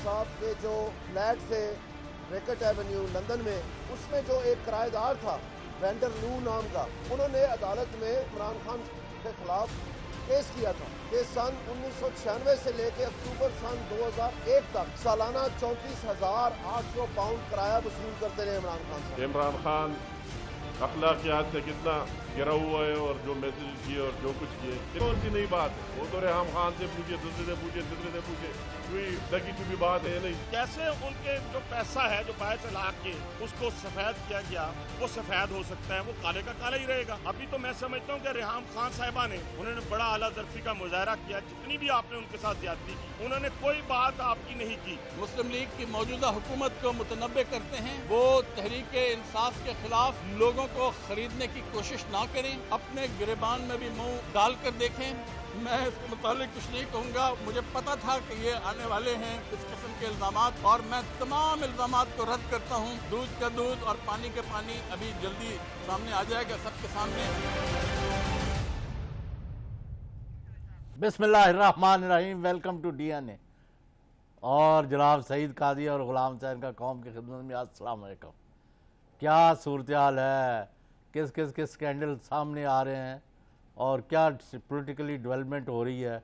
صاحب کے جو فلیٹ سے ریکٹ ایونیو لندن میں، اس میں جو ایک کرایہ دار تھا وینڈر لو نام کا، انہوں نے عدالت میں عمران خان کے خلاف کیس کیا تھا کہ سن 1996 سے لے کے اکتوبر سن 2001 تک سالانہ 34,800 پاؤنڈ کرایہ وصول کرتے رہے عمران خان صاحب۔ عمران خان اخلاقیات سے کتنا گرا ہوا ہے، اور جو میسج کیے اور جو کچھ کیے، کون سی نئی بات ہے؟ وہ تو ریحام خان سے پوچھے، دوسرے سے پوچھے، تیسرے سے پوچھے، کوئی ڈکی چپی بات ہے نہیں۔ کیسے ان کے جو پیسہ ہے جو باعث لاکھ کے اس کو سفید کیا گیا، وہ سفید ہو سکتا ہے، وہ کالے کا کالا ہی رہے گا۔ ابھی تو میں سمجھتا ہوں کہ ریحام خان صاحبہ نے انہوں نے بڑا اعلیٰ ظرفی کا مظاہرہ کیا، جتنی بھی آپ نے ان کے ساتھ زیادتی کی، انہوں نے کوئی بات آپ کی نہیں کی۔ مسلم لیگ کی موجودہ حکومت کو متنبع کرتے ہیں وہ تحریک انصاف کے خلاف لوگوں کو خریدنے کی کوشش نہ کریں، اپنے گریبان میں بھی منہ ڈال کر دیکھیں۔ میں اس کے متعلق کچھ نہیں کہوں گا، مجھے پتا تھا کہ یہ آنے والے ہیں اس قسم کے الزامات، اور میں تمام الزامات کو رد کرتا ہوں۔ دودھ کا دودھ اور پانی کا پانی ابھی جلدی سامنے آ جائے گا سب کے سامنے۔ بسم اللہ الرحمن الرحیم، ویلکم ٹو ڈی این اے۔ اور جناب سعید قاضی اور غلام حسین کا قوم کی خدمت میں السلام علیکم۔ کیا صورتحال ہے، کس کس کے سکینڈل سامنے آ رہے ہیں اور کیا پولیٹیکلی ڈیولپمنٹ ہو رہی ہے۔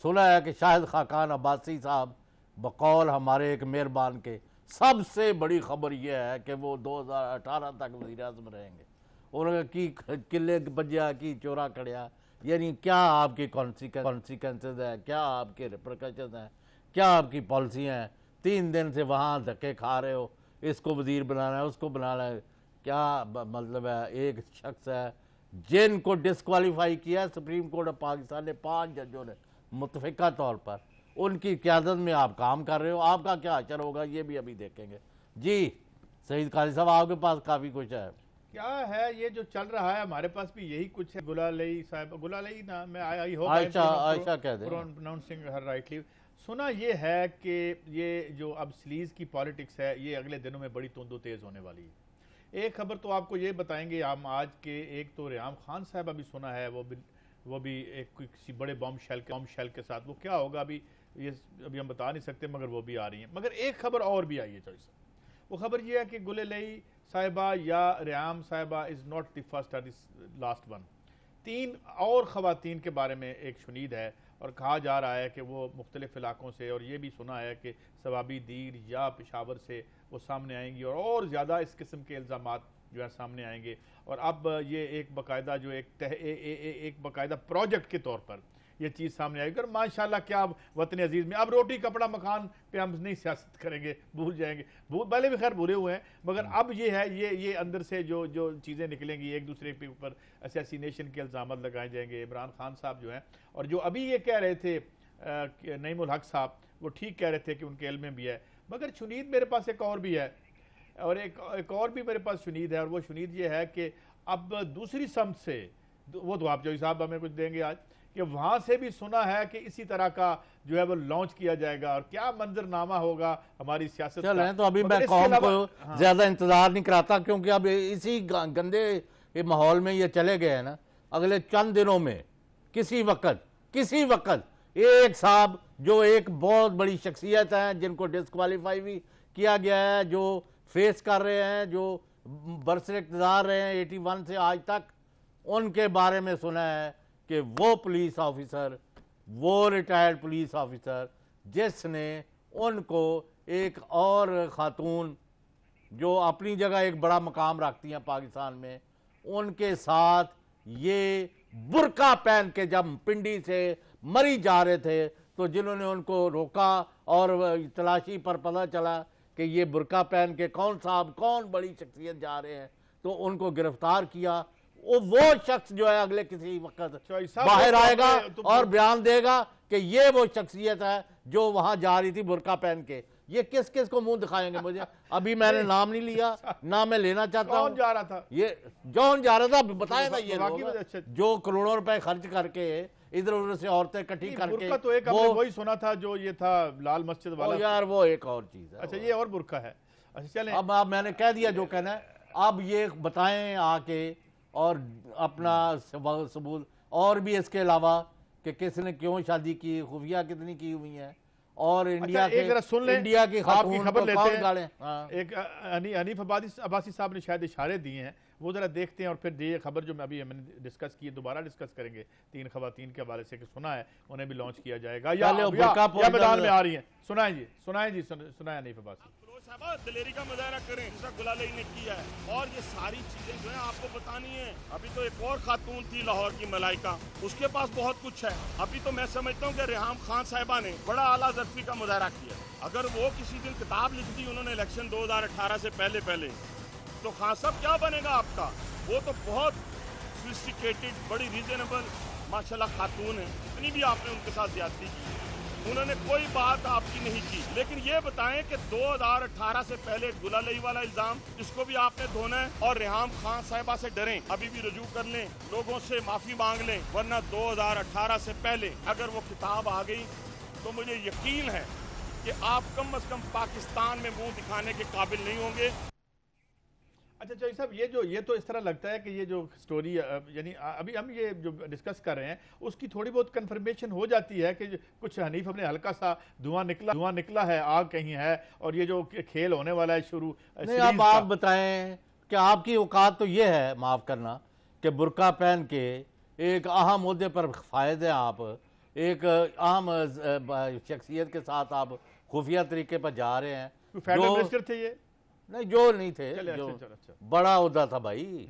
سنا ہے کہ شاہد خاقان عباسی صاحب بقول ہمارے ایک مہربان کے سب سے بڑی خبر یہ ہے کہ وہ 2018 تک وزیر اعظم رہیں گے۔ انہوں نے کی قلعے بجیا کی چورا کڑیا، یعنی کیا آپ کی کانسیکوینسز ہیں، کیا آپ کے ریپرکشنز ہیں، کیا آپ کی پالیسی ہیں۔ 3 دن سے وہاں دھکے کھا رہے ہو، اس کو وزیر بنانا ہے، اس کو بنانا ہے۔ کیا مطلب ہے؟ ایک شخص ہے جن کو ڈسکوالیفائی کیا سپریم کورٹ آف پاکستان نے 5 ججوں نے متفقہ طور پر، ان کی قیادت میں آپ کام کر رہے ہو۔ آپ کا کیا اثر ہوگا یہ بھی ابھی دیکھیں گے۔ جی سعید قاضی صاحب، آپ کے پاس کافی کچھ ہے۔ کیا ہے یہ جو چل رہا ہے؟ ہمارے پاس بھی یہی کچھ ہے۔ گلالئی صاحب، گلالئی نا، میں آئی ہوپ عائشہ کہہ دیں، پروناؤنسنگ ہر رائٹلی۔ سنا یہ ہے کہ یہ جو اب سلیز کی پالیٹکس ہے یہ اگلے دنوں میں بڑی تند و تیز ہونے والی ہے۔ ایک خبر تو آپ کو یہ بتائیں گے ہم آج کے، ایک تو ریحام خان صاحب ابھی سنا ہے وہ بھی ایک کسی بڑے بام شیل کے ساتھ، وہ کیا ہوگا ابھی ہم بتا نہیں سکتے، مگر وہ بھی آ رہی ہیں۔ مگر ایک خبر اور بھی آئی ہے چوائس، وہ خبر یہ ہے کہ گلالئی صاحبہ یا ریحام صاحبہ از ناٹ دی فرسٹ اور لاسٹ ون۔ 3 اور خواتین کے بارے میں ایک شنید ہے، اور کہا جا رہا ہے کہ وہ مختلف علاقوں سے، اور یہ بھی سنا ہے کہ ثوابی دیر یا پشاور سے وہ سامنے آئیں گی، اور زیادہ اس قسم کے الزامات جو ہے سامنے آئیں گے۔ اور اب یہ ایک باقاعدہ جو ایک باقاعدہ پروجیکٹ کے طور پر یہ چیز سامنے آئے گی۔ اور ماشاءاللہ کیا وطن عزیز میں اب روٹی کپڑا مکان پہ ہم نہیں سیاست کریں گے، بھول جائیں گے، پہلے بھی خیر بھولے ہوئے ہیں، مگر اب یہ ہے یہ اندر سے جو چیزیں نکلیں گی، ایک دوسرے کے اوپر اسیسینیشن کے الزامات لگائے جائیں گے۔ عمران خان صاحب جو ہیں، اور جو ابھی یہ کہہ رہے تھے نعیم الحق صاحب، وہ ٹھیک کہہ رہے تھے کہ ان کے علم میں بھی ہے، مگر شنید میرے پاس ایک اور بھی ہے، اور ایک اور بھی میرے پاس شنید ہے، اور وہ شنید یہ ہے کہ اب دوسری سمت سے، وہ تو آپ جو صاحب ہمیں کچھ دیں گے آج، کہ وہاں سے بھی سنا ہے کہ اسی طرح کا جو ہے وہ لانچ کیا جائے گا، اور کیا منظرنامہ ہوگا ہماری سیاست کا۔ چلیں تو ابھی میں قوم کو زیادہ انتظار نہیں کراتا، کیونکہ اب اسی گندے ماحول میں یہ چلے گئے ہیں نا۔ اگلے چند دنوں میں کسی وقت ایک صاحب جو ایک بہت بڑی شخصیت ہیں، جن کو ڈسکوالیفائی بھی کیا گیا ہے، جو فیس کر رہے ہیں، جو برسر اقتدار رہے ہیں 81 سے آج تک، ان کے بارے میں سنا ہے کہ وہ پولیس آفیسر، وہ ریٹائرڈ پولیس آفیسر جس نے ان کو ایک اور خاتون جو اپنی جگہ ایک بڑا مقام رکھتی ہیں پاکستان میں، ان کے ساتھ یہ برقع پہن کے جب پنڈی سے مری جا رہے تھے، تو جنہوں نے ان کو روکا اور تلاشی پر پتہ چلا کہ یہ برقع پہن کے کون بڑی شخصیت جا رہے ہیں، تو ان کو گرفتار کیا۔ وہ شخص جو ہے اگلے کسی وقت باہر آئے گا اور بیان دے گا کہ یہ وہ شخصیت ہے جو وہاں جا رہی تھی برقع پہن کے۔ یہ کس کو منہ دکھائیں گے مجھے؟ ابھی میں نے نام نہیں لیا، نہ میں لینا چاہتا ہوں۔ کون جا رہا تھا؟ یہ جون جا رہا تھا، بتائیں نا یہ لوگ جو کروڑوں روپے خرچ کر کے ادھر ادھر سے عورتیں اکٹھی کر کے، تو ایک وہی سنا تھا جو یہ تھا لال مسجد والا۔ یار وہ ایک اور چیز ہے۔ اچھا یہ اور برقع ہے۔ اچھا چلیں، اب میں نے کہہ دیا جو کہنا ہے، اب یہ بتائیں آ کے اور اپنا ثبوت، اور بھی اس کے علاوہ کہ کس نے کیوں شادی کی، خفیہ کتنی کی ہوئی ہیں، اور انڈیا ایک ذرا سن لیں، انڈیا کی آپ کی خاتون خبر کو لیتے کون ہیں۔ گالیں؟ ایک حنیف عباسی صاحب نے شاید اشارے دیے ہیں، وہ ذرا دیکھتے ہیں، اور پھر یہ خبر جو میں نے ڈسکس کی ہے دوبارہ ڈسکس کریں گے 3 خواتین کے حوالے سے کہ سنا ہے انہیں بھی لانچ کیا جائے گا یا میدان میں آ رہی ہیں۔ سنائیں جی سنائیں حنیف عباسی۔ دلیری کا مظاہرہ کریں جیسا گلالئی نے کیا ہے، اور یہ ساری چیزیں جو ہیں آپ کو بتانی ہیں۔ ابھی تو ایک اور خاتون تھی لاہور کی ملائکہ، اس کے پاس بہت کچھ ہے۔ ابھی تو میں سمجھتا ہوں کہ ریحام خان صاحبہ نے بڑا اعلیٰ ظرفی کا مظاہرہ کیا۔ اگر وہ کسی دن کتاب لکھ دی انہوں نے الیکشن 2018 سے پہلے تو خان صاحب کیا بنے گا آپ کا؟ وہ تو بہت سوفسٹیکیٹڈ، بڑی ریزنیبل ماشاءاللہ خاتون ہے، اتنی بھی آپ نے ان کے ساتھ زیادتی کی، انہوں نے کوئی بات آپ کی نہیں کی۔ لیکن یہ بتائیں کہ 2018 سے پہلے گلالئی والا الزام جس کو بھی آپ نے دھونا ہے، اور ریحام خان صاحبہ سے ڈریں، ابھی بھی رجوع کر لیں، لوگوں سے معافی مانگ لیں، ورنہ 2018 سے پہلے اگر وہ کتاب آ گئی تو مجھے یقین ہے کہ آپ کم از کم پاکستان میں منہ دکھانے کے قابل نہیں ہوں گے۔ اچھا چوہدری صاحب، یہ تو اس طرح لگتا ہے کہ یہ جو سٹوری یعنی ابھی ہم یہ جو ڈسکس کر رہے ہیں اس کی تھوڑی بہت کنفرمیشن ہو جاتی ہے کہ کچھ حنیف اپنے ہلکا سا دھواں نکلا ہے، آگ کہیں ہے، اور یہ جو کھیل ہونے والا ہے شروع نہیں، اب آپ بتائیں کہ آپ کی اوقات تو یہ ہے، معاف کرنا، کہ برقع پہن کے ایک اہم عہدے پر فائد ہیں، آپ ایک اہم شخصیت کے ساتھ آپ خفیہ طریقے پر جا رہے ہیں۔ فیڈرل منسٹر تھے یہ؟ نہیں، جو نہیں تھے، جو بڑا عہدہ تھا بھائی،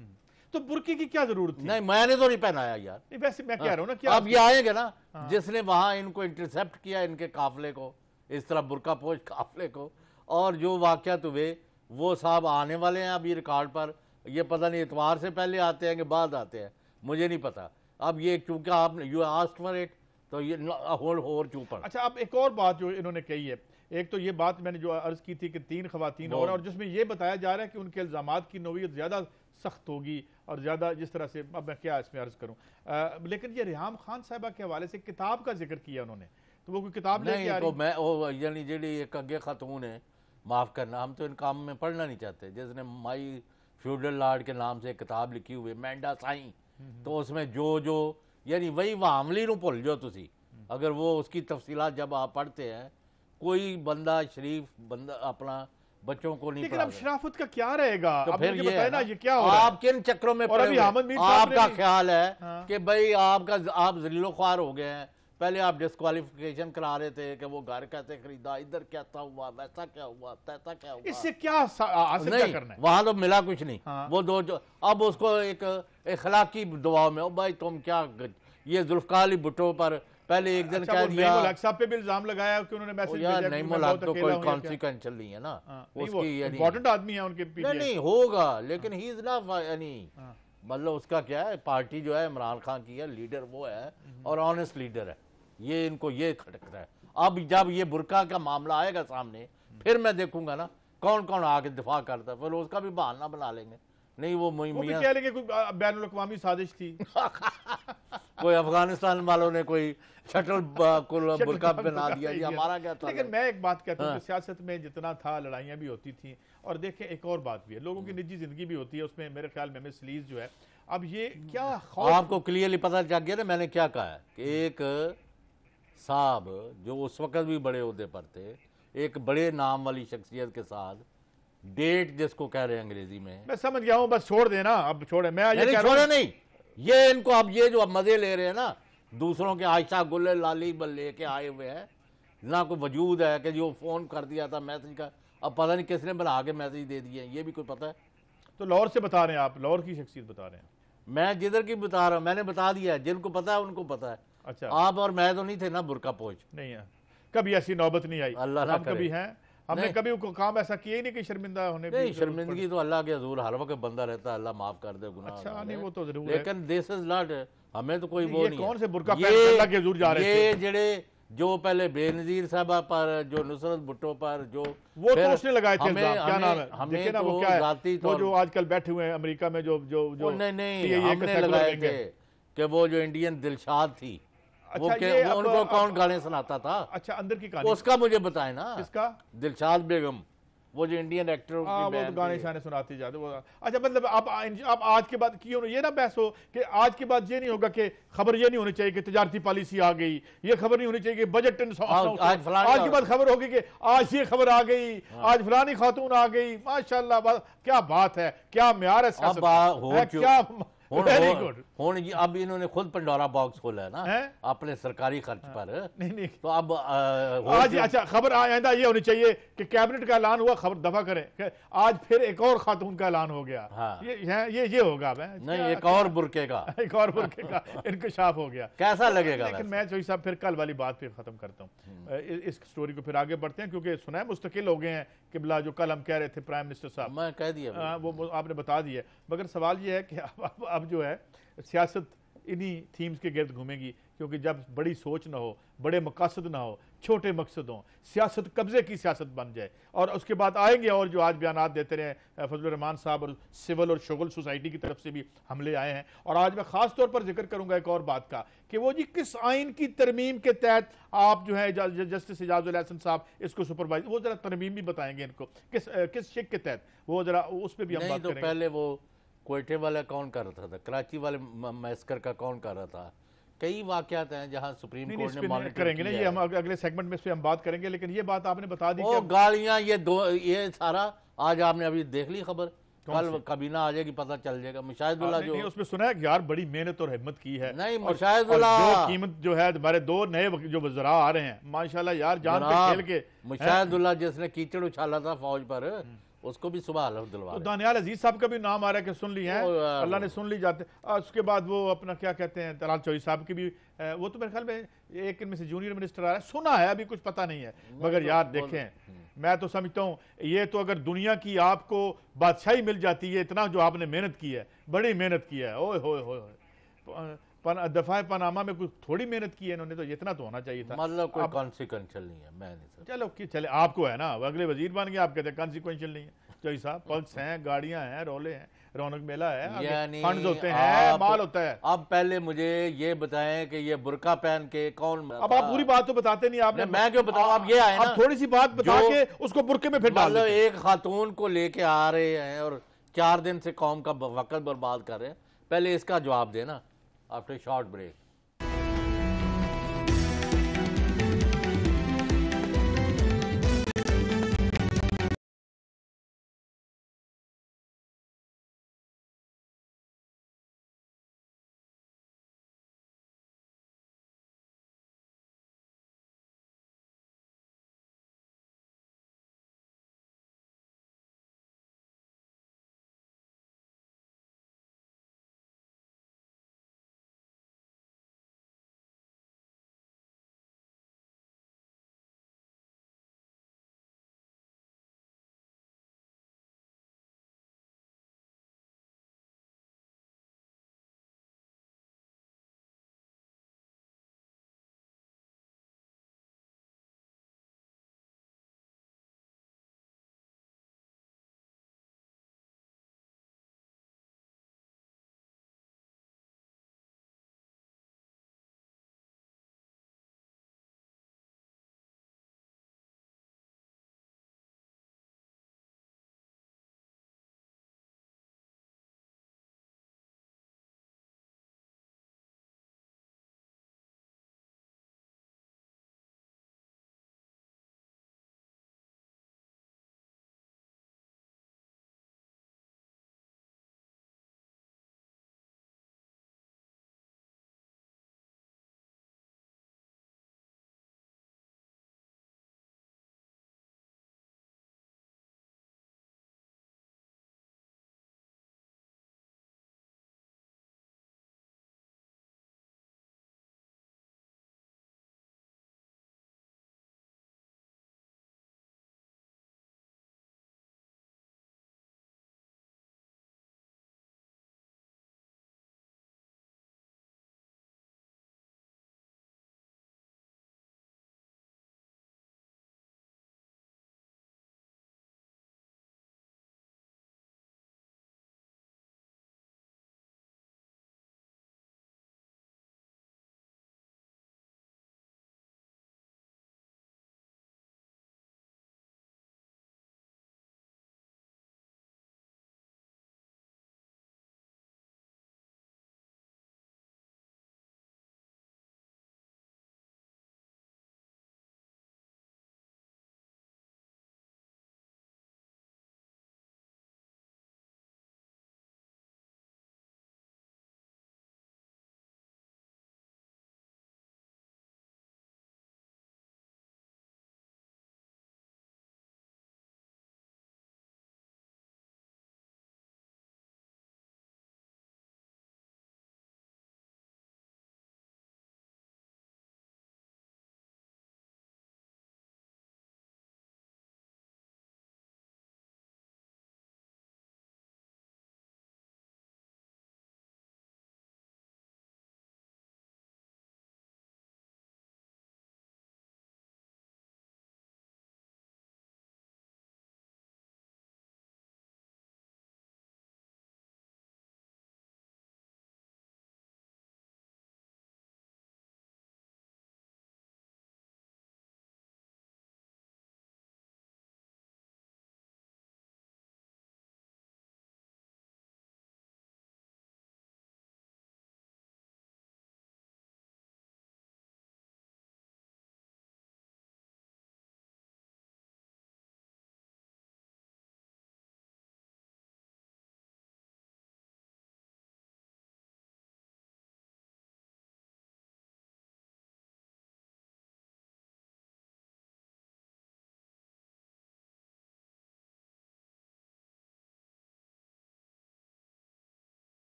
تو برقعے کی کیا ضرورت تھی؟ نہیں، میں نے تو نہیں پہنایا یار۔ ویسے میں کہہ رہا ہوں نا، کیا اب یہ آئیں گے نا جس نے وہاں ان کو انٹرسیپٹ کیا، ان کے قافلے کو، اس طرح برقع پوش قافلے کو، اور جو واقعات ہوئے وہ صاحب آنے والے ہیں ابھی ریکارڈ پر، یہ پتہ نہیں اتوار سے پہلے آتے ہیں کہ بعد آتے ہیں، مجھے نہیں پتا۔ اب یہ چونکہ آپ نے یو آسکڈ فار اٹ، تو یہ ہور چوپڑ۔ اچھا، اب ایک اور بات جو انہوں نے کہی ہے، ایک تو یہ بات میں نے جو عرض کی تھی کہ 3 خواتین اور جس میں یہ بتایا جا رہا ہے کہ ان کے الزامات کی نوعیت زیادہ سخت ہوگی اور زیادہ جس طرح سے، اب میں کیا اس میں عرض کروں، لیکن یہ ریحام خان صاحبہ کے حوالے سے کتاب کا ذکر کیا انہوں نے، تو وہ کوئی کتاب لے کے آ رہی؟ نہیں، تو میں یعنی جیڑی ایک اگے خاتون ہے، معاف کرنا، ہم تو ان کام میں پڑھنا نہیں چاہتے، جس نے مائی فیوڈل لارڈ کے نام سے ایک کتاب لکھی ہوئی مینڈا سائیں، تو اس میں جو یعنی وہی وہ عملی نو بھول جو تسی، اگر وہ اس کی تفصیلات جب آپ پڑھتے ہیں، کوئی بندہ شریف بندہ اپنا بچوں کو نہیں لیکن پڑھا اب شرافت کا کیا رہے گا؟ تو اب پھر مجھے یہ بتائیں نا ہے یہ کیا ہو رہا ہے؟ آپ کن چکروں میں اور پڑے ابھی ہوئے احمد میر ہیں؟ صاحب آپ کا نے خیال ہے کہ بھئی آپ ذلیل و خوار ہو گئے ہیں، پہلے آپ ڈسکوالیفیکیشن کرا رہے تھے کہ وہ گھر کیسے خریدا، ادھر کیسا ہوا، ویسا کیا ہوا، تیسا کیا ہوا، اس سے کیا حاصل کیا نہیں، کرنا ہے؟ وہاں تو ملا کچھ نہیں، وہ اب اس کو ایک اخلاقی دعا میں، بھائی تم کیا، یہ ذوالفقار علی بھٹو پر پہلے ایک دن کہہ دیا، نعیم الحق صاحب پہ بھی الزام لگایا کہ انہوں نے میسج بھیجا کہ نعیم میں الحق بہت تو اکیلا کوئی ہوں۔ کانسیکوینشل نہیں ہے نا، اس وہ کی امپورٹنٹ آدمی ہے ان کے پیچھے۔ نہیں ہوگا، لیکن ہی از ناٹ، یعنی مطلب اس کا کیا ہے، پارٹی جو ہے عمران خان کی ہے، لیڈر وہ ہے اور آنیسٹ لیڈر ہے، یہ ان کو یہ کھٹکتا ہے۔ اب جب یہ برقع کا معاملہ آئے گا سامنے، پھر میں دیکھوں گا نا کون کون آ کے دفاع کرتا ہے، پھر اس کا بھی بہانہ بنا لیں گے، نہیں وہ بھی میاں کہہ لیں گے کوئی بین الاقوامی سازش تھی، کوئی افغانستان والوں نے کوئی شٹل برقع بنا دیا، جی ہمارا کیا تھا۔ لیکن میں ایک بات کہتا ہوں کہ سیاست میں جتنا تھا لڑائیاں بھی ہوتی تھیں، اور دیکھیں ایک اور بات بھی ہے، لوگوں کی نجی زندگی بھی ہوتی ہے، اس میں میرے خیال میں مس لیز جو ہے، اب یہ کیا خوف، آپ کو کلیئرلی پتہ چل گیا نا میں نے کیا کہا ہے، کہ ایک صاحب جو اس وقت بھی بڑے عہدے پر تھے، ایک بڑے نام والی شخصیت کے ساتھ ڈیٹ جس کو کہہ رہے ہیں انگریزی میں سمجھ گیا ہوں، بس چھوڑ دینا، اب چھوڑے، میں یہ کہہ رہا چھوڑے ہوں نہیں، یہ ان کو اب یہ جو اب مزے لے رہے ہیں نا، دوسروں کے عائشہ گل لالی بل لے کے آئے ہوئے ہیں، نہ کوئی وجود ہے کہ جو فون کر دیا تھا میسج کا، اب پتہ نہیں کس نے بنا کے میسج دے دیے، یہ بھی کوئی پتہ ہے؟ تو لاہور سے بتا رہے ہیں آپ، لاہور کی شخصیت بتا رہے ہیں؟ میں جدھر کی بتا رہا ہوں، میں نے بتا دیا ہے، جن کو پتہ ہے ان کو پتہ ہے، اچھا، آپ اور میں تو نہیں تھے نا برقع پوش، نہیں ہے، کبھی ایسی نوبت نہیں آئی، اللہ نہ ہم کرے، کبھی ہیں، ہم نے کبھی کوئی کام ایسا کیا ہی نہیں کہ شرمندہ ہونے بھی نہیں، شرمندگی تو اللہ کے حضور ہر وقت بندہ رہتا ہے، اللہ معاف کر دے گناہ، اچھا نہیں وہ تو ضرور ہے، لیکن دس از ناٹ، ہمیں تو کوئی وہ یہ نہیں کون ہے، سے برقع پہن کر اللہ کے حضور جا رہے تھے؟ یہ جڑے جو پہلے بے نظیر صاحبہ پر، جو نصرت بھٹو پر، جو وہ تو اس نے لگائے تھے الزام، کیا نام ہے؟ ہمیں دیکھیں نا وہ تو کیا ہے، ذاتی وہ طور جو آج کل بیٹھے ہوئے ہیں امریکہ میں، جو نہیں ہم نے لگائے تھے کہ وہ جو انڈین دلشاد تھی، وہ ان کو کون گانے سناتا تھا، اچھا اندر کی کہانی اس کا مجھے بتائیں نا، کس کا؟ دلشاد بیگم، وہ جو انڈین ایکٹروں کی وہ بین گانے تھی۔ شانے سناتے جاتے وہ اچھا مطلب اب آج کے بعد کیوں یہ نہ بحث ہو کہ آج کے بعد یہ نہیں ہوگا کہ خبر یہ نہیں ہونی چاہیے کہ تجارتی پالیسی آ گئی، یہ خبر نہیں ہونی چاہیے کہ بجٹ آج کے بعد خبر ہوگی کہ آج یہ خبر آ گئی، آج فلانی خاتون آ گئی، ماشاءاللہ کیا بات ہے، کیا معیار ہے سیاست کا، کیا ویری گڈ۔ اب انہوں نے خود پنڈورا باکس کھولا ہے نا اپنے سرکاری خرچ پر، نہیں تو اب آج اچھا خبر آئندہ یہ ہونی چاہیے کہ کیبنٹ کا اعلان ہوا، خبر دفع کریں کہ آج پھر ایک اور خاتون کا اعلان ہو گیا، یہ ہوگا اب نہیں ایک اور برقعے کا ایک اور برقعے کا انکشاف ہو گیا، کیسا لگے گا؟ لیکن میں چوہی صاحب پھر کل والی بات پہ ختم کرتا ہوں، اس سٹوری کو پھر آگے بڑھتے ہیں کیونکہ سنا ہے مستقل ہو گئے ہیں قبلہ جو کل ہم کہہ رہے تھے پرائم منسٹر صاحب، میں کہہ دیا وہ آپ نے بتا دیا، مگر سوال یہ ہے کہ اب جو ہے سیاست انہی تھیمز کے گرد گھومے گی، کیونکہ جب بڑی سوچ نہ ہو، بڑے مقاصد نہ ہو، چھوٹے مقصد ہوں، سیاست قبضے کی سیاست بن جائے، اور اس کے بعد آئیں گے اور جو آج بیانات دیتے رہے فضل الرحمان صاحب، اور سول اور شغل سوسائٹی کی طرف سے بھی حملے آئے ہیں، اور آج میں خاص طور پر ذکر کروں گا ایک اور بات کا کہ وہ جی کس آئین کی ترمیم کے تحت آپ جو ہے جسٹس اعجاز الحسن صاحب اس کو سپروائز، وہ ذرا ترمیم بھی بتائیں گے ان کو کس شک کے تحت، وہ ذرا اس پہ بھی ہم بات کریں گے۔ پہلے وہ کوئٹے والا کون کر رہا تھا، کراچی والے میسکر کا کون کر رہا تھا، کئی واقعات ہیں جہاں سپریم کورٹ نے مانیٹر کریں گے نا، یہ ہم اگلے سیگمنٹ میں اس پہ ہم بات کریں گے، لیکن یہ بات آپ نے بتا دی وہ گالیاں یہ سارا آج آپ نے ابھی دیکھ لی خبر، کل کابینہ آ جائے گی پتہ چل جائے گا۔ مشاہد اللہ جو اس میں سنا ہے کہ یار بڑی محنت اور ہمت کی ہے، نہیں مشاہد جو اللہ قیمت جو ہے ہمارے دو نئے جو وزراء آ رہے ہیں ماشاءاللہ یار جان پہ کھیل کے، مشاہد اللہ جس نے کیچڑ اچھالا تھا فوج پر، اس کو بھی صبح حلف دلوا رہے۔ دانیال عزیز صاحب کا بھی نام آ رہا ہے کہ سن لی ہیں، اللہ نے سن لی جاتے، اس کے بعد وہ اپنا کیا کہتے ہیں طلال چوہی صاحب کی بھی، وہ تو میرے خیال میں ایک ان میں سے جونیئر منسٹر آ رہا ہے، سنا ہے ابھی کچھ پتہ نہیں ہے، مگر یار دیکھیں میں تو سمجھتا ہوں یہ تو اگر دنیا کی آپ کو بادشاہی مل جاتی ہے، اتنا جو آپ نے محنت کی ہے، بڑی محنت کی ہے، اوئے ہوئے ہوئے، دفاع پاناما میں کوئی تھوڑی محنت کی ہے انہوں نے، تو اتنا تو ہونا چاہیے تھا، مطلب کوئی کانسیکوینشل نہیں ہے، میں نہیں سمجھتا۔ چلو چلے آپ کو ہے نا، اگلے وزیر بن گئے آپ کہتے ہیں کانسیکوینشل نہیں ہے، چوہی صاحب پلس ہیں، گاڑیاں ہیں، رولے ہیں، رونق میلہ ہے، فنڈز ہوتے ہیں، مال ہوتا ہے۔ اب پہلے مجھے یہ بتائیں کہ یہ برقع پہن کے کون، اب آپ پوری بات تو بتاتے نہیں، آپ نے میں کیوں بتاؤں، اب یہ آئے نا اب تھوڑی سی بات بتا کے اس کو برقعے میں پھر ڈال مطلب دیتے ہیں۔ ایک خاتون کو لے کے آ رہے ہیں اور 4 دن سے قوم کا وقت برباد کر رہے ہیں، پہلے اس کا جواب دینا آفٹر شارٹ بریک۔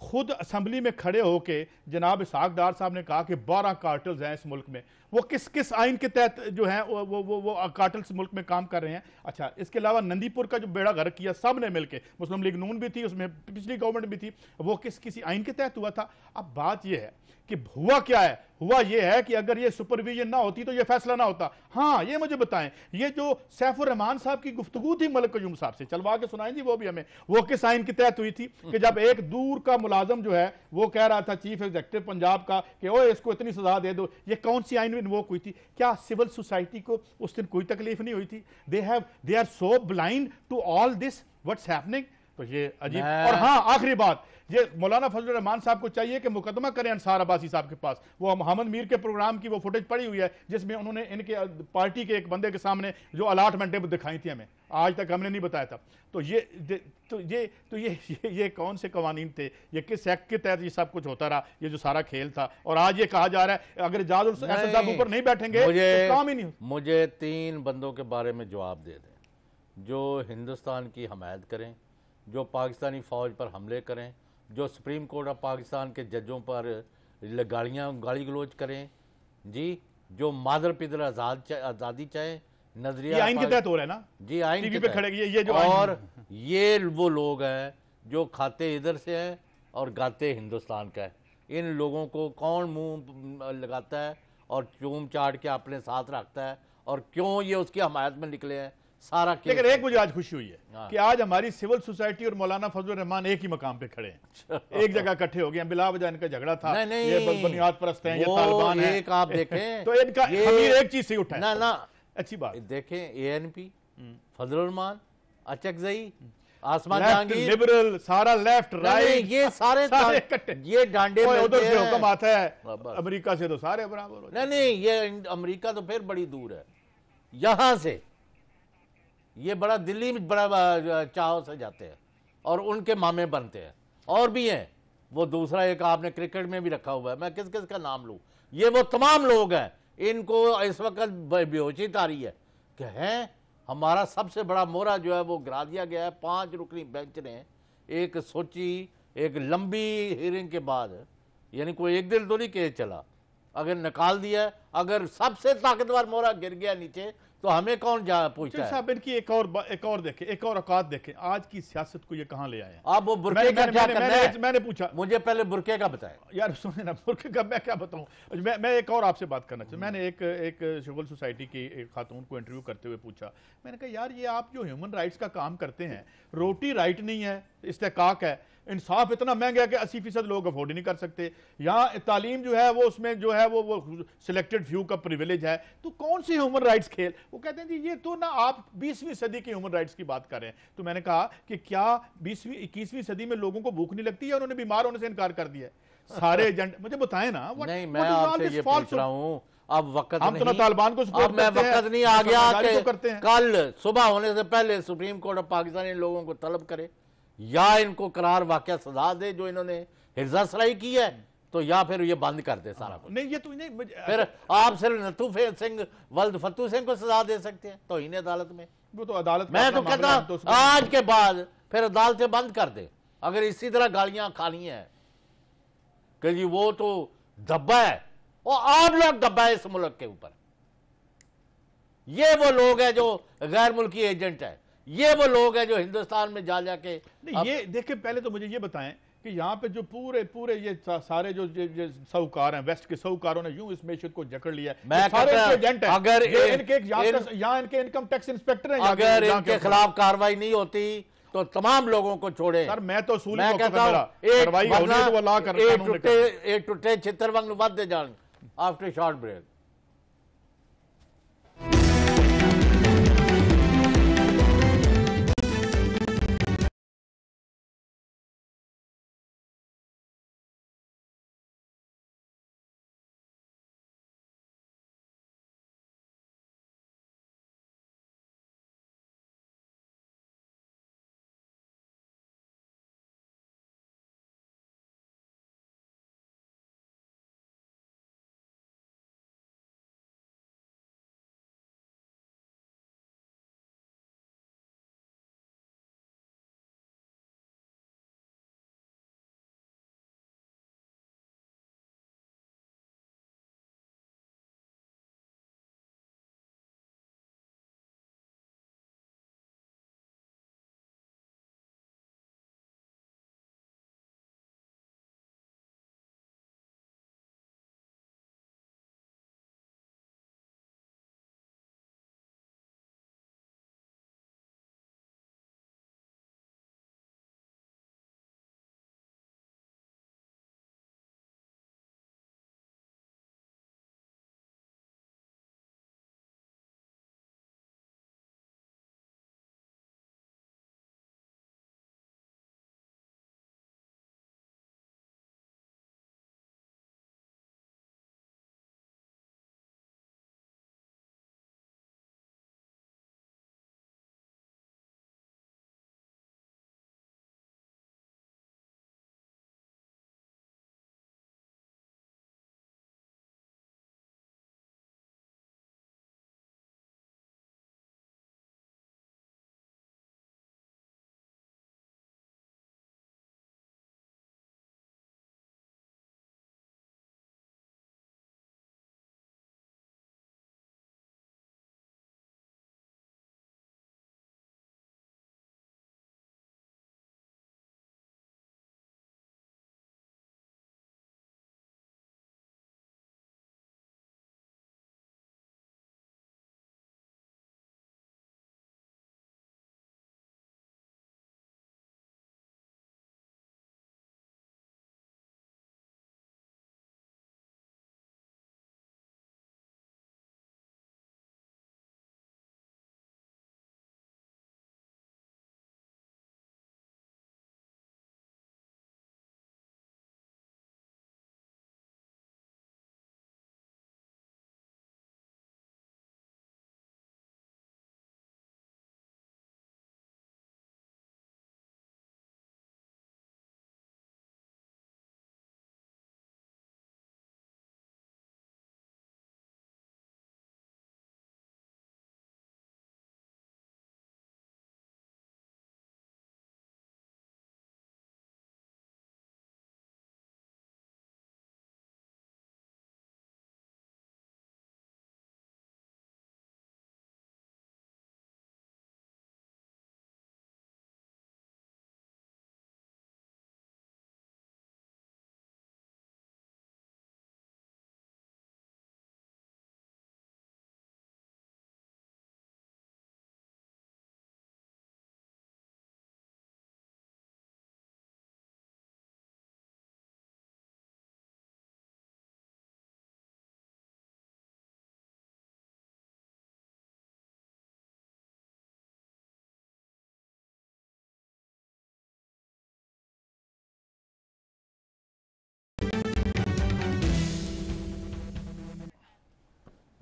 خود اسمبلی میں کھڑے ہو کے جناب اسحاق ڈار صاحب نے کہا کہ 12 کارٹلز ہیں اس ملک میں. وہ کس آئین کے تحت جو ہیں وہ کارٹلز ملک میں کام کر رہے ہیں. اچھا اس کے علاوہ نندی پور کا جو بیڑا غرق کیا سب نے مل کے, مسلم لیگ نون بھی تھی اس میں, پچھلی گورنمنٹ بھی تھی, وہ کسی آئین کے تحت ہوا تھا. اب بات یہ ہے کہ ہوا کیا ہے, ہوا یہ ہے کہ اگر یہ سپرویژن نہ ہوتی تو یہ فیصلہ نہ ہوتا. ہاں یہ مجھے بتائیں, یہ جو سیف الرحمان صاحب کی گفتگو تھی ملک قیوم صاحب سے, چلوا کے سنائیں جی وہ بھی ہمیں, وہ کس آئین کے تحت ہوئی تھی کہ جب ایک دور کا ملازم جو ہے وہ کہہ رہا تھا چیف ایگزیکٹو پنجاب کا کہ اوہ اس کو اتنی سزا دے دو, یہ کون سی آئین میں انووک ہوئی تھی؟ کیا سول سوسائٹی کو اس دن کوئی تکلیف نہیں ہوئی تھی؟ they are so blind to all this what's happening. تو یہ عجیب. اور ہاں آخری بات, یہ مولانا فضل الرحمان صاحب کو چاہیے کہ مقدمہ کریں انصار عباسی صاحب کے پاس. وہ محمد میر کے پروگرام کی وہ فوٹیج پڑی ہوئی ہے جس میں انہوں نے ان کے پارٹی کے ایک بندے کے سامنے جو الاٹمنٹیں دکھائی تھی, ہمیں آج تک ہم نے نہیں بتایا تھا. تو یہ کون سے قوانین تھے, یہ کس ایکٹ کے تحت یہ سب کچھ ہوتا رہا, یہ جو سارا کھیل تھا. اور آج یہ کہا جا رہا ہے اگر اعجاز الاسد صاحب اوپر نہیں بیٹھیں گے تو کام ہی نہیں. مجھے 3 بندوں کے بارے میں جواب دے دیں جو ہندوستان کی حمایت کریں, جو پاکستانی فوج پر حملے کریں, جو سپریم کورٹ آف پاکستان کے ججوں پر گالی گلوچ کریں, جی, جو مادر پدر آزادی چاہیں, نظریہ یہ آئین کے تحت ہو رہا ہے نا, جی آئین ٹی کے وی پہ تحت. کھڑے یہ جو اور یہ وہ لوگ ہیں جو کھاتے ادھر سے ہیں اور گاتے ہندوستان کا ہے. ان لوگوں کو کون منہ لگاتا ہے اور چوم چاٹ کے اپنے ساتھ رکھتا ہے, اور کیوں یہ اس کی حمایت میں نکلے ہیں سارا. لیکن ایک مجھے آج خوشی ہوئی ہے کہ آج ہماری سول سوسائٹی اور مولانا فضل الرحمان ایک ہی مقام پہ کھڑے ہیں, ایک جگہ اکٹھے ہو گئے ہیں. بلا وجہ ان کا جھگڑا تھا, یہ بنیاد پرست ہیں, یہ طالبان ہیں. ایک آپ دیکھیں تو ان کا خمیر ایک چیز سے اٹھا ہے. نا اچھی بات دیکھیں, اے این پی, فضل الرحمان, اچکزئی, آسمان لیفٹ جہانگیر, لبرل, سارا لیفٹ رائٹ, یہ سارے یہ ڈانڈے ادھر سے حکم آتا ہے امریکہ سے تو سارے برابر ہو. نہیں, یہ امریکہ تو پھر بڑی دور ہے یہاں سے. یہ بڑا دلی میں بڑا چاہوں سے جاتے ہیں اور ان کے مامے بنتے ہیں. اور بھی ہیں, وہ دوسرا ایک آپ نے کرکٹ میں بھی رکھا ہوا ہے, میں کس کا نام لوں, یہ وہ تمام لوگ ہیں. ان کو اس وقت بے ہوشی تاری ہے کہ ہیں ہمارا سب سے بڑا مورا جو ہے وہ گرا دیا گیا ہے. 5 رکنی بینچ نے ایک سوچی, ایک لمبی ہیرنگ کے بعد, یعنی کوئی ایک دن تو نہیں کیس چلا, اگر نکال دیا, اگر سب سے طاقتور مورا گر گیا نیچے تو ہمیں کون جا پوچھتا ہے. صاحب ان کی ایک اور دیکھیں, ایک اور اوقات دیکھیں. آج کی سیاست کو یہ کہاں لے آئے ہیں؟ آپ وہ برقعے کا کیا کرنا ہے, میں نے پوچھا, مجھے پہلے برقعے کا بتائیں. یار سنیں نا, برقعے کا میں کیا بتاؤں. میں ایک اور آپ سے بات کرنا چاہتا ہوں. میں نے ایک سول سوسائٹی کی ایک خاتون کو انٹرویو کرتے ہوئے پوچھا, میں نے کہا یار یہ آپ جو ہیومن رائٹس کا کام کرتے ہیں, روٹی رائٹ نہیں ہے, استحقاق ہے, انصاف اتنا مہنگا ہے کہ 80% لوگ افورڈ نہیں کر سکتے, یہاں تعلیم جو ہے وہ اس میں جو ہے وہ سلیکٹڈ فیو کا پریویلیج ہے, تو کون سی ہیومن رائٹس کھیل. وہ کہتے ہیں جی یہ تو نا آپ 20ویں صدی کی ہیومن رائٹس کی بات کر رہے ہیں. تو میں نے کہا کہ کیا 20ویں 21ویں صدی میں لوگوں کو بھوک نہیں لگتی ہے, انہوں نے بیمار ہونے سے انکار کر دیا ہے سارے ایجنٹ. مجھے بتائیں نا. نہیں, میں آپ سے یہ پوچھ رہا ہوں, اب وقت نہیں, ہم تو نہ طالبان کو سپورٹ کرتے ہیں, اب میں وقت نہیں آ گیا کہ کل صبح ہونے سے پہلے سپریم کورٹ آف پاکستان ان لوگوں کو طلب کرے, یا ان کو قرار واقعہ سزا دے جو انہوں نے حرزہ سرائی کی ہے, تو یا پھر یہ بند کر دے سارا کچھ. نہیں یہ تو نہیں, پھر آپ صرف نتھو سنگھ ولد فتو سنگھ کو سزا دے سکتے ہیں توہین عدالت میں. وہ تو عدالت, میں تو کہتا ہوں آج کے بعد پھر عدالتیں بند کر دے اگر اسی طرح گالیاں کھانی ہیں کہ جی وہ تو دبا ہے, اور آپ لوگ دبا ہے اس ملک کے اوپر. یہ وہ لوگ ہیں جو غیر ملکی ایجنٹ ہیں, یہ وہ لوگ ہیں جو ہندوستان میں جا کے. یہ دیکھیں پہلے تو مجھے یہ بتائیں کہ یہاں پہ جو پورے یہ سارے جو ساہوکار ہیں, ویسٹ کے ساہوکاروں نے یوں اس معیشت کو جکڑ لیا ہے, میں کہتا ہوں اگر یہاں ان کے انکم ٹیکس انسپیکٹر ہیں, اگر ان کے خلاف کاروائی نہیں ہوتی تو تمام لوگوں کو چھوڑے. سر میں تو اصول میں کہتا ہوں ایک ٹوٹے چھتر وانگ ود دے جان. After short break.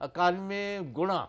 91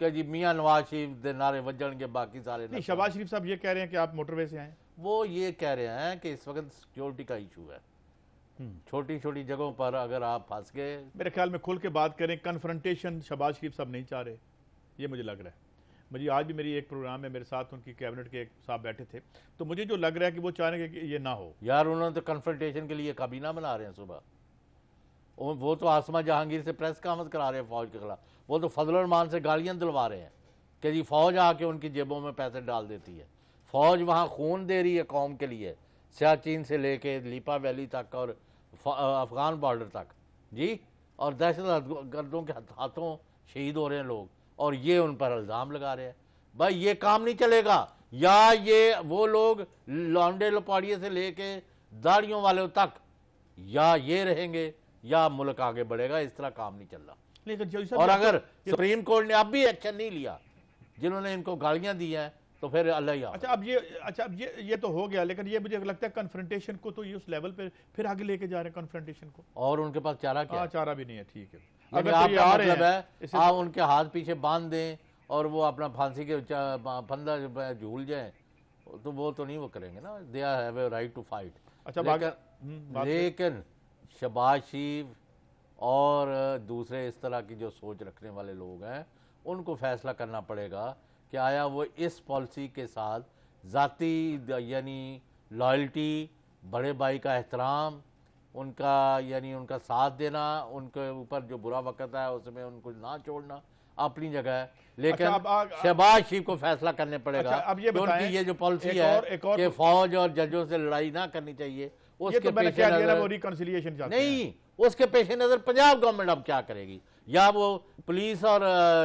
کہ جی میاں نواز شریف دے نعرے وجن کے باقی سارے نہیں، شہباز شریف صاحب یہ کہہ رہے ہیں کہ آپ موٹر وے سے آئیں. وہ یہ کہہ رہے ہیں کہ اس وقت سیکیورٹی کا ایشو ہے. چھوٹی چھوٹی جگہوں پر اگر آپ پھنس گئے. میرے خیال میں کھل کے بات کریں، کنفرنٹیشن شہباز شریف صاحب نہیں چاہ رہے، یہ مجھے لگ رہا ہے. مجھے آج بھی میری ایک پروگرام میں میرے ساتھ ان کی کیبنٹ کے ایک صاحب بیٹھے تھے، تو مجھے جو لگ رہا ہے کہ وہ چاہ رہے ہیں کہ یہ نہ ہو. یار انہوں نے تو کنفرنٹیشن کے لیے کابینہ بنا رہے ہیں صبح. وہ تو آسما جہانگیر سے پریس کانفرنس کرا رہے ہیں فوج کے خلاف. وہ تو فضل الرحمان سے گالیاں دلوا رہے ہیں کہ جی فوج آ کے ان کی جیبوں میں پیسے ڈال دیتی ہے. فوج وہاں خون دے رہی ہے قوم کے لیے، سیاچین سے لے کے لیپا ویلی تک اور افغان بارڈر تک جی. اور دہشت گردوں کے ہاتھوں شہید ہو رہے ہیں لوگ، اور یہ ان پر الزام لگا رہے ہیں. بھائی یہ کام نہیں چلے گا. یا یہ وہ لوگ لانڈے لپاڑیے سے لے کے داڑیوں والوں تک یا یہ رہیں گے یا ملک آگے بڑھے گا. اس طرح کام نہیں چل رہا. اور اگر سپریم کورٹ نے اب بھی ایکشن نہیں لیا جنہوں نے ان کو گالیاں دی ہیں تو پھر اللہ ہی. اچھا اب یہ تو ہو گیا، لیکن یہ مجھے لگتا ہے کنفرنٹیشن کو تو یہ اس لیول پہ پھر آگے لے کے جا رہے ہیں کنفرنٹیشن کو. اور ان کے پاس چارہ کیا؟ چارہ بھی نہیں ہے. ٹھیک ہے، اگر آپ کا مطلب ہے آپ ان کے ہاتھ پیچھے باندھ دیں اور وہ اپنا پھانسی کے پھندا جھول جائیں تو وہ تو نہیں وہ کریں گے نا. They have a right to fight. لیکن شہباز شریف اور دوسرے اس طرح کی جو سوچ رکھنے والے لوگ ہیں ان کو فیصلہ کرنا پڑے گا کہ آیا وہ اس پالیسی کے ساتھ ذاتی یعنی لائلٹی، بڑے بھائی کا احترام، ان کا یعنی ان کا ساتھ دینا، ان کے اوپر جو برا وقت ہے اس میں ان کو نہ چھوڑنا اپنی جگہ ہے. لیکن شہباز شریف کو فیصلہ کرنے پڑے گا کہ ان کی یہ جو پالیسی ہے کہ فوج اور ججوں سے لڑائی نہ کرنی چاہیے، اس کے پیش نظر نہیں، اس کے پیش نظر پنجاب گورنمنٹ اب کیا کرے گی؟ یا وہ پولیس اور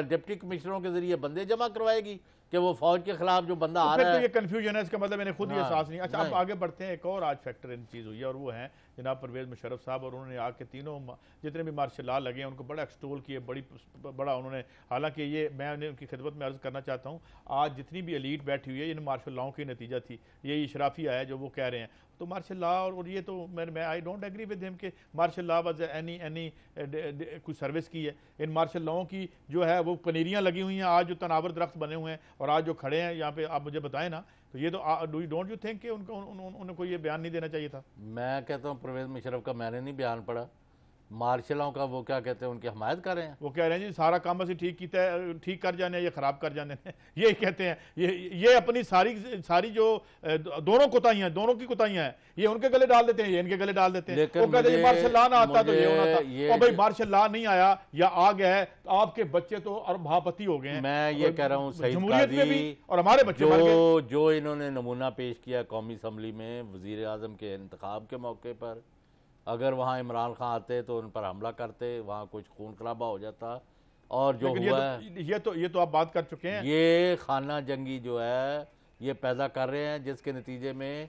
ڈپٹی کمشنروں کے ذریعے بندے جمع کروائے گی کہ وہ فوج کے خلاف جو بندہ آ رہا ہے. تو یہ کنفیوژن ہے، اس کا مطلب میں نے خود یہ احساس نہیں. اچھا اب آگے بڑھتے ہیں. ایک اور آج فیکٹر ان چیز ہوئی ہے اور وہ ہیں جناب پرویز مشرف صاحب، اور انہوں نے آ کے تینوں جتنے بھی مارشل لا لگے ہیں ان کو بڑا ایکسٹول کیے، بڑا انہوں نے. حالانکہ یہ میں ان کی خدمت میں عرض کرنا چاہتا ہوں، آج جتنی بھی ایلیٹ بیٹھی ہوئی ہے ان مارشل لاؤں کی نتیجہ تھی. یہ اشرافیہ ہے جو وہ کہہ رہے ہیں. تو مارشل لا اور یہ تو میں آئی ڈونٹ ایگری ود ہم کہ مارشل لا واز اینی کوئی سروس کی ہے. ان مارشل لاؤں کی جو ہے وہ پنیریاں لگی ہوئی ہیں آج جو تناور درخت بنے ہوئے ہیں اور آج جو کھڑے ہیں یہاں پہ. آپ مجھے بتائیں نا، تو یہ تو ڈونٹ یو تھنک کہ ان کو یہ بیان نہیں دینا چاہیے تھا؟ میں کہتا ہوں پرویز مشرف کا میں نے نہیں بیان پڑھا. مارشلوں کا وہ کیا کہتے ہیں ان کی حمایت کر رہے ہیں. وہ کہہ رہے ہیں جی سارا کام اسے ٹھیک کر جانے یا خراب کر جانے یہی کہتے ہیں. یہ اپنی ساری جو دونوں کوتاہیاں، دونوں کی کوتاہیاں ہیں، یہ ان کے گلے ڈال دیتے ہیں، یہ ان کے گلے ڈال دیتے ہیں. وہ کہتے ہیں مارشل لا نہ آتا تو یہ ہونا تھا. اور بھائی مارشل لا نہیں آیا یا آ گیا ہے تو آپ کے بچے تو اور بھاپتی ہو گئے ہیں. میں یہ کہہ رہا ہوں سعید قاضی اور ہمارے بچے جو انہوں نے نمونہ پیش کیا قومی اسمبلی میں وزیر اعظم کے انتخاب کے موقع پر، اگر وہاں عمران خان آتے تو ان پر حملہ کرتے، وہاں کچھ خون خرابہ ہو جاتا. اور جو ہوا ہے یہ تو آپ بات کر چکے ہیں. یہ خانہ جنگی جو ہے یہ پیدا کر رہے ہیں جس کے نتیجے میں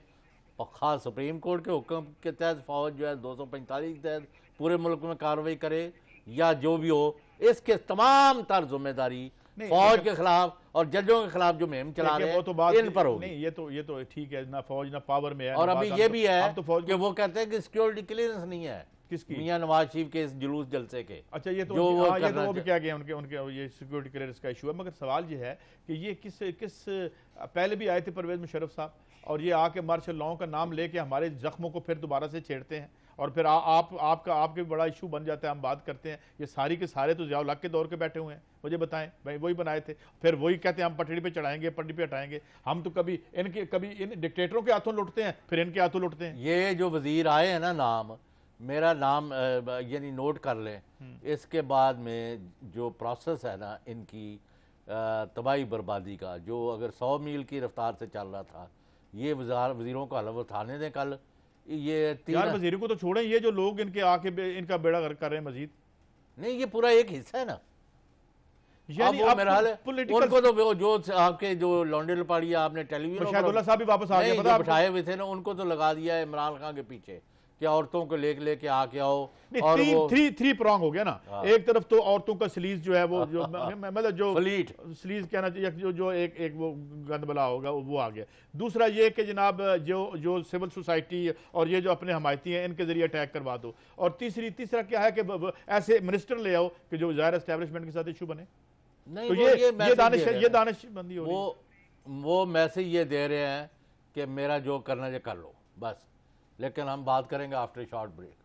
خاص سپریم کورٹ کے حکم کے تحت فوج جو ہے 245 کے تحت پورے ملک میں کارروائی کرے یا جو بھی ہو، اس کے تمام تر ذمہ داری فوج کے خلاف اور ججوں کے خلاف جو مہم چلا رہے ہیں ان پر ہوگی. نہیں یہ تو ٹھیک ہے، نہ فوج نہ پاور میں ہے. اور ابھی یہ بھی ہے کہ وہ کہتے ہیں کہ سیکیورٹی کلیئرنس نہیں ہے کس کی؟ میاں نواز شریف کے اس جلوس جلسے کے. اچھا یہ تو وہ بھی کیا گیا ان کے یہ سیکیورٹی کلیئرنس کا ایشو ہے. مگر سوال یہ ہے کہ یہ کس پہلے بھی آئے تھے پرویز مشرف صاحب اور یہ آ کے مارشل لاؤں کا نام لے کے ہمارے زخموں کو پھر دوبارہ سے چھیڑتے ہیں اور پھر آپ کے بڑا ایشو بن جاتا ہے. ہم بات کرتے ہیں یہ ساری کے سارے تو ضیاء الحق کے دور کے بیٹھے ہوئے ہیں. مجھے بتائیں بھائی وہی بنائے تھے، پھر وہی کہتے ہیں ہم پٹڑی پہ چڑھائیں گے، پٹڑی پہ ہٹائیں گے. ہم تو کبھی ان ڈکٹیٹروں کے ہاتھوں لوٹتے ہیں پھر ان کے ہاتھوں لوٹتے ہیں. یہ جو وزیر آئے ہیں نا، نام میرا نام یعنی نوٹ کر لیں. اس کے بعد میں جو پروسیس ہے نا ان کی تباہی بربادی کا، جو اگر 100 میل کی رفتار سے چل رہا تھا، یہ وزیروں کو حلف اٹھانے دیں. کل یہ یار وزیروں کو تو چھوڑیں، یہ جو لوگ ان کے آ کے ان کا بیڑا غرق کر رہے ہیں مزید. نہیں یہ پورا ایک حصہ ہے نا. یعنی وہ میرا حال ہے ان کو تو جو آپ کے جو لونڈے لپاڑی آپ نے ٹیلی ویژن شاہد اللہ صاحب بھی واپس آ گئے جو بٹھائے ہوئے تھے نا، ان کو تو لگا دیا ہے عمران خان کے پیچھے کہ عورتوں کو لے کے آ کے آؤ. اور وہ تھری پرانگ ہو گیا نا. ایک طرف تو عورتوں کا سلیز جو ہے وہ مطلب جو سلیز کہنا چاہیے جو ایک وہ گند بلا ہوگا وہ آ گیا. دوسرا یہ کہ جناب جو سول سوسائٹی اور یہ جو اپنے حمایتی ہیں ان کے ذریعے اٹیک کروا دو. اور تیسرا کیا ہے کہ ایسے منسٹر لے آؤ کہ جو ظاہر اسٹیبلشمنٹ کے ساتھ ایشو بنے. نہیں، تو وہ یہ میسج دانش دے رہے یہ ہیں، دانش بندی ہو رہی ہے. وہ میسج یہ دے رہے ہیں کہ میرا جو کرنا ہے کر لو بس. لیکن ہم بات کریں گے after short break.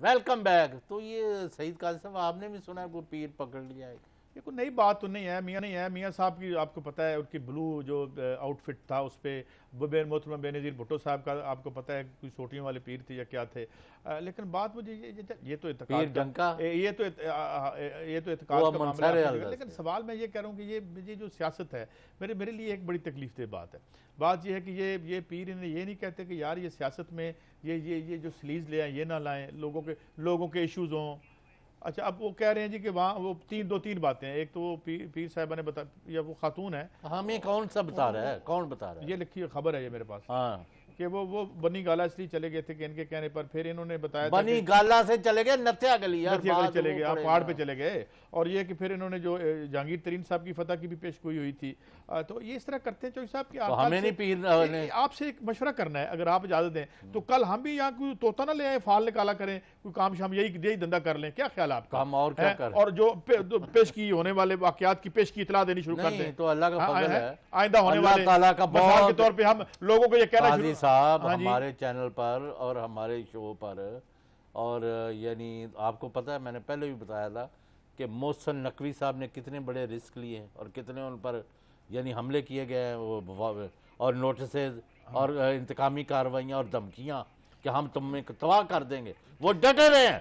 Welcome back. تو یہ سعید قاضی صاحب آپ نے بھی سنا ہے کوئی پیر پکڑ لیا ہے یہ کوئی نئی بات تو نہیں ہے میاں صاحب کی آپ کو پتہ ہے ان کی بلو جو آؤٹ فٹ تھا اس پہ محترمہ بے نظیر بھٹو صاحب کا آپ کو پتہ ہے کوئی سوٹیوں والے پیر تھے یا کیا تھے، لیکن بات مجھے یہ تو اعتقاد کا یہ تو اعتقاد کا معاملہ ہے، لیکن سوال میں یہ کہہ رہا ہوں کہ یہ جو سیاست ہے میرے لیے ایک بڑی تکلیف دہ بات ہے۔ بات یہ ہے کہ یہ پیر انہیں یہ نہیں کہتے کہ یار یہ سیاست میں یہ جو سلیز لے آئیں یہ نہ لائیں، لوگوں کے ایشوز ہوں۔ اچھا اب وہ کہہ رہے ہیں جی کہ وہاں وہ تین باتیں ہیں، ایک تو وہ پیر صاحبہ نے یا وہ خاتون ہے، ہمیں کون سا بتا رہا ہے، کون بتا رہا ہے؟ یہ لکھی خبر ہے یہ میرے پاس کہ وہ بنی گالا اس لیے چلے گئے تھے کہ ان کے کہنے پر پھر انہوں نے بتایا بنی گالا سے چلے گئے نتھیا گلی چلے گئے، پہاڑ پہ چلے گئے، اور یہ کہ پھر انہوں نے جو جہانگیر ترین صاحب کی فتح کی بھی پیش گوئی ہوئی تھی، تو یہ اس طرح کرتے ہیں چوہی صاحب کہ آپ سے ایک مشورہ کرنا ہے اگر آپ اجازت دیں تو کل ہم بھی یہاں کوئی طوطا نہ لے آئیں، فال نکالا کریں، کوئی کام شام یہی دندہ کر لیں، کیا خیال ہے آپ کا؟ ہم اور کیا کریں، اور جو پیش کی ہونے والے واقعات کی پیش کی اطلاع دینی شروع کر دیں، تو اللہ کا فضل ہے، آئندہ ہونے والے مثال کے طور پہ ہم لوگوں کو یہ کہنا شروع قاضی صاحب ہمارے چینل پر اور ہمارے شو پر، اور یعنی آپ کو پتہ ہے میں نے پہلے بھی بتایا تھا کہ محسن نقوی صاحب نے کتنے بڑے رسک لیے ہیں اور کتنے ان پر یعنی حملے کیے گئے ہیں اور نوٹسز اور انتقامی کارروائیاں اور دھمکیاں کہ ہم تمہیں تباہ کر دیں گے، وہ ڈٹے رہے ہیں،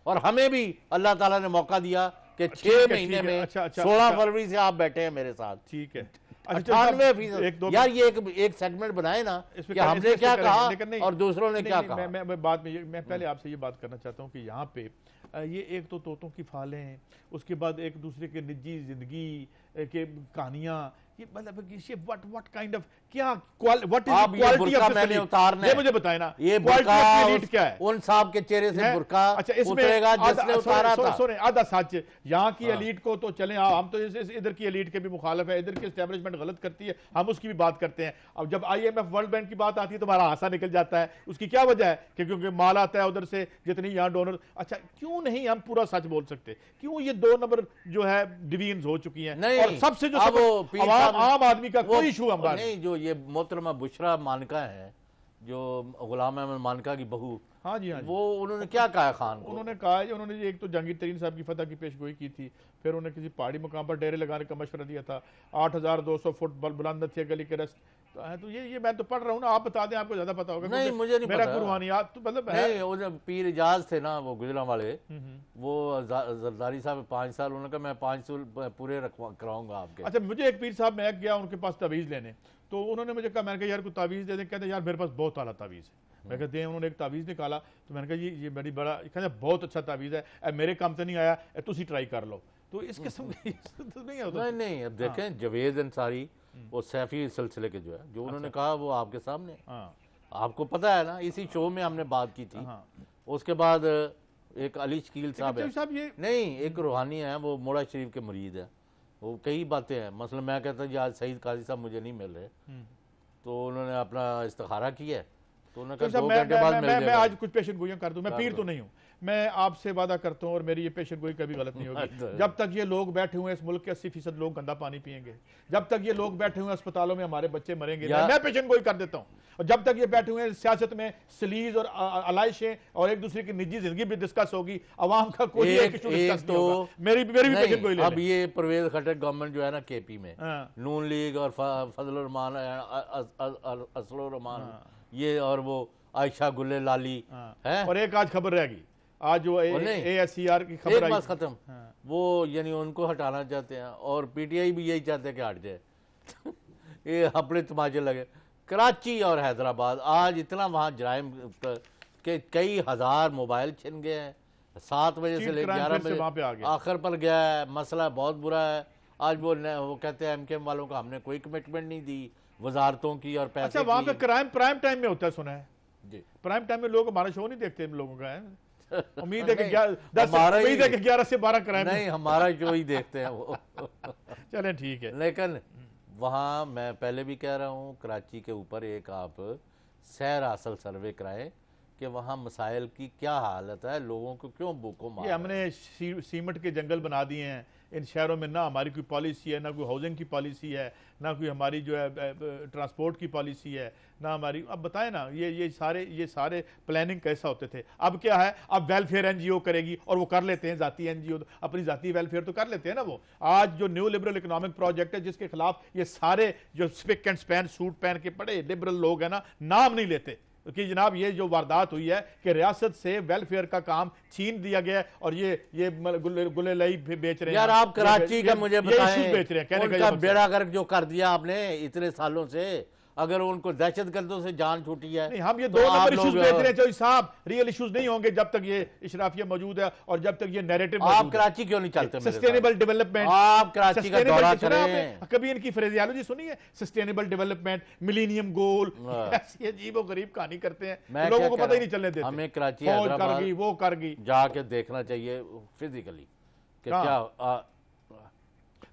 اور ہمیں بھی اللہ تعالیٰ نے موقع دیا کہ 6 مہینے میں 16 فروری سے آپ بیٹھے ہیں میرے ساتھ، ٹھیک ہے 98%۔ یار یہ ایک سیگمنٹ بنائے نا کہ ہم نے کیا کہا اور دوسروں نے کیا کہا۔ میں پہلے آپ سے یہ بات کرنا چاہتا ہوں کہ یہاں پہ یہ ایک تو طوطوں کی فالیں ہیں، اس کے بعد ایک دوسرے کے نجی زندگی کے کہانیاں، یہ مطلب what kind of کیا what is the quality of the اتارنا ہے، یہ مجھے بتائیں نا، یہ برقع کیا ہے؟ ان صاحب کے چہرے سے برقع اترے گا جس نے اتارا تھا۔ سنیں آدھا سچ، یہاں کی ایلیٹ کو تو چلیں ہم تو ادھر کی ایلیٹ کے بھی مخالف ہے، ادھر کی اسٹیبلشمنٹ غلط کرتی ہے ہم اس کی بھی بات کرتے ہیں، اب جب IMF ورلڈ بینک کی بات آتی ہے تو ہمارا ہانسا نکل جاتا ہے، اس کی کیا وجہ ہے کہ کیونکہ مال آتا ہے ادھر سے جتنی یہاں ڈونر۔ اچھا کیوں نہیں ہم پورا سچ بول سکتے؟ کیوں یہ 2 نمبر جو ہے ڈویژنز ہو چکی ہیں، اور سب سے جو عام آدمی کا کوئی ایشو ہم بات نہیں، جو یہ محترمہ بشرا مانکا ہے جو غلام احمد مانکا کی بہو، ہاں جی وہ انہوں نے کیا کہا خان کو؟ انہوں نے کہا انہوں نے ایک تو جہانگیر ترین صاحب کی فتح کی پیش گوئی کی تھی، پھر انہوں نے کسی پہاڑی مقام پر ڈیرے لگانے کا مشورہ دیا تھا، 8200 فٹ بلند تھے گلی کے رست، تو یہ میں تو پڑھ رہا ہوں نا، آپ بتا دیں، آپ کو زیادہ پتا ہوگا۔ نہیں مجھے نہیں میرا روحانیات تو مطلب نہیں، وہ پیر اجاز تھے نا وہ گجراں والے، وہ زرداری صاحب 5 سال، انہوں نے کہا میں 5 سال پورے کراؤں گا آپ کے۔ اچھا مجھے ایک پیر صاحب میں گیا ان کے پاس تعویذ لینے، تو انہوں نے مجھے کہا، میں نے کہا یار کوئی تعویذ دے دیں، کہتے ہیں یار میرے پاس بہت اعلیٰ تعویذ ہے، میں کہتے ہیں انہوں نے ایک تعویذ نکالا، تو میں نے کہا یہ بڑی بڑا، کہتے ہیں بہت اچھا تعویذ ہے، میرے کام سے نہیں آیا، تسی ٹرائی کر لو، تو اس قسم کی نہیں ہوتا۔ نہیں اب دیکھیں جوید انصاری وہ سیفی سلسلے کے جو ہے جو انہوں نے کہا وہ آپ کے سامنے، آپ کو پتہ ہے نا، اسی شو میں ہم نے بات کی تھی۔ اس کے بعد ایک علی شکیل صاحب ہے، نہیں ایک روحانی ہے، وہ موڑا شریف کے مرید ہے، وہ کئی باتیں ہیں، مثلا میں کہتا ہوں آج سعید قاضی صاحب مجھے نہیں مل رہے، تو انہوں نے اپنا استخارہ کیا ہے، تو انہوں نے کہا 2 گھنٹے بعد مل جائے گا۔ میں آج کچھ پیشن گوئیاں کر دوں، میں پیر تو نہیں ہوں، میں آپ سے وعدہ کرتا ہوں اور میری یہ پیشن گوئی کبھی غلط نہیں ہوگی، جب تک یہ لوگ بیٹھے ہوئے اس ملک کے 80% لوگ گندا پانی پیئیں گے، جب تک یہ لوگ بیٹھے ہوئے اسپتالوں میں ہمارے بچے مریں گے، میں پیشن گوئی کر دیتا ہوں، اور جب تک یہ بیٹھے ہوئے سیاست میں سلیز اور علائشیں اور ایک دوسرے کی نجی زندگی بھی ڈسکس ہوگی، عوام کا کوئی ایک ایشو ڈسکس نہیں ہوگا، میری بھی پیشن گوئی لے لیں۔ اب یہ پرویز خٹک گورنمنٹ جو ہے نا KP میں، نون لیگ اور فضل الرحمان اصل الرحمان یہ اور وہ عائشہ گلے لالی ہے، اور ایک آج خبر رہ گئی، آج جو ASCR کی خبر آئی، ایک بات ختم، وہ یعنی ان کو ہٹانا چاہتے ہیں اور PTI بھی یہی چاہتے ہیں کہ ہٹ جائے، یہ اپنے تماچے لگے۔ کراچی اور حیدرآباد آج اتنا وہاں جرائم کہ کئی ہزار موبائل چھن گئے ہیں، 7 بجے سے لے 11 بجے آخر پر گیا ہے، مسئلہ بہت برا ہے۔ آج وہ کہتے ہیں MKM والوں کا ہم نے کوئی کمٹمنٹ نہیں دی وزارتوں کی اور پیسے کی۔ اچھا وہاں پہ کرائم پرائم ٹائم میں ہوتا ہے، سنا ہے جی، پرائم ٹائم میں لوگ ہمارا شو نہیں دیکھتے، ان لوگوں کا ہے، امید ہے کہ 11 سے 12 کرائم نہیں ہمارا شو ہی دیکھتے ہیں وہ، چلیں ٹھیک ہے۔ لیکن وہاں میں پہلے بھی کہہ رہا ہوں کراچی کے اوپر ایک آپ سیر اصل سروے کرائیں کہ وہاں مسائل کی کیا حالت ہے، لوگوں کو کیوں بھوکوں مار، یہ ہم نے سیمنٹ کے جنگل بنا دیے ہیں، ان شہروں میں نہ ہماری کوئی پالیسی ہے، نہ کوئی ہاؤسنگ کی پالیسی ہے، نہ کوئی ہماری جو ہے ٹرانسپورٹ کی پالیسی ہے، نہ ہماری. اب بتائیں نا یہ سارے پلاننگ کیسا ہوتے تھے. اب کیا ہے، اب ویلفیئر این جی او کرے گی اور وہ کر لیتے ہیں، ذاتی این جی او اپنی ذاتی ویلفیئر تو کر لیتے ہیں نا. وہ آج جو نیو لبرل اکنامک پروجیکٹ ہے جس کے خلاف یہ سارے جو سپک اینڈ سپین سوٹ پہن کے بڑے لبرل لوگ ہیں نا نام نہیں لیتے کہ جناب یہ جو واردات ہوئی ہے کہ ریاست سے ویلفیئر کا کام چھین دیا گیا اور یہ گلے لائی بیچ رہے ہیں. یار آپ کراچی کا مجھے بتائیں، بیچ رہے ہیں، ان کا بیڑا گرک جو کر دیا آپ نے اتنے سالوں سے، اگر ان کو دہشت گردوں سے جان چھوٹی ہے. نہیں، ہم یہ 2 نمبر ایشوز بیچ رہے ہیں چوہدری صاحب. ریئل ایشوز نہیں ہوں گے جب تک یہ اشرافیہ موجود ہے اور جب تک یہ نیریٹو موجود ہے. آپ کراچی کیوں نہیں چلتے؟ سسٹینیبل ڈیولپمنٹ، آپ کراچی کا دورہ کریں. کبھی ان کی فریزیالوجی سنی ہے؟ سسٹینیبل ڈیولپمنٹ، ملینیم گول، ایسی عجیب و غریب کہانی کرتے ہیں، لوگوں کو پتہ ہی نہیں چلنے دیتے. ہمیں کراچی فوج کر گئی، وہ کر گئی. جا کے دیکھنا چاہیے فزیکلی کہ کیا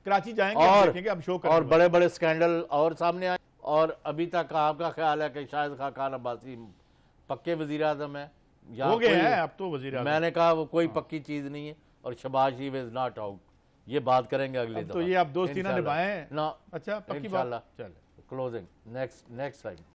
کراچی جائیں گے، دیکھیں گے، ہم شو کریں گے. اور بڑے بڑے سکینڈل اور سامنے آئے. اور ابھی تک آپ کا خیال ہے کہ شاید خاقان عباسی پکے وزیر اعظم ہے؟ ہو گئے ہیں اب تو وزیر اعظم. میں نے کہا وہ کوئی پکی چیز نہیں ہے، اور شہباز شریف از ناٹ آؤٹ. یہ بات کریں گے اگلی دفعہ. تو یہ آپ دوستی نہ نبھائیں. نا اچھا پکی بات. انشاءاللہ. Closing next time.